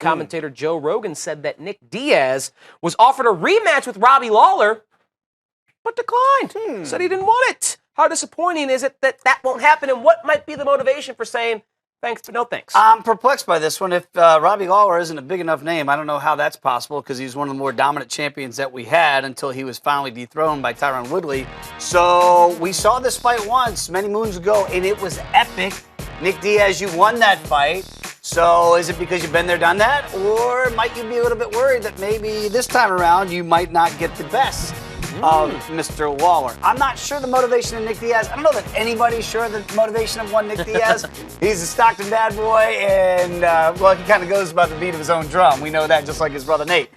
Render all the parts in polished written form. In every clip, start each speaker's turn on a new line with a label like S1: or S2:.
S1: Commentator Joe Rogan said that Nick Diaz was offered a rematch with Robbie Lawler, but declined. Said he didn't want it. How disappointing is it that that won't happen, and what might be the motivation for saying thanks but no thanks?
S2: I'm perplexed by this one. If Robbie Lawler isn't a big enough name, I don't know how that's possible because he's one of the more dominant champions that we had until he was finally dethroned by Tyron Woodley. So we saw this fight once many moons ago, and it was epic. Nick Diaz, you won that fight. So is it because you've been there, done that? Or might you be a little bit worried that maybe this time around you might not get the best of Mr. Lawler? I'm not sure the motivation of Nick Diaz. I don't know that anybody's sure the motivation of one Nick Diaz. He's a Stockton bad boy, and, well, he kind of goes by the beat of his own drum. We know that just like his brother Nate.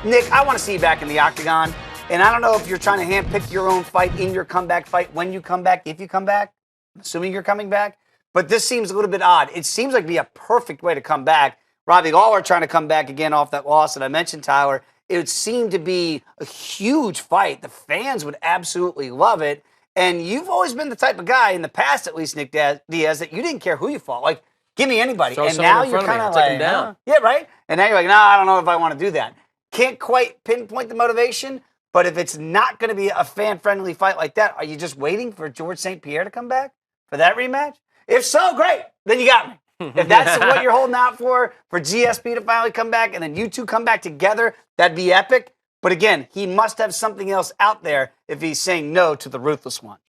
S2: Nick, I want to see you back in the octagon, and I don't know if you're trying to handpick your own fight in your comeback fight, when you come back, if you come back, assuming you're coming back. But this seems a little bit odd. It seems like it'd be a perfect way to come back. Robbie Lawler trying to come back again off that loss that I mentioned, Tyler. It would seem to be a huge fight. The fans would absolutely love it. And you've always been the type of guy, in the past at least, Nick Diaz, that you didn't care who you fought. Like, give me anybody.
S1: And now you're kind of like,
S2: down. Yeah, right? And now you're like, no, I don't know if I want to do that. Can't quite pinpoint the motivation, but if it's not going to be a fan-friendly fight like that, are you just waiting for George St. Pierre to come back for that rematch? If so, great. Then you got me. If that's what you're holding out for GSP to finally come back and then you two come back together, that'd be epic. But again, he must have something else out there if he's saying no to the Ruthless One.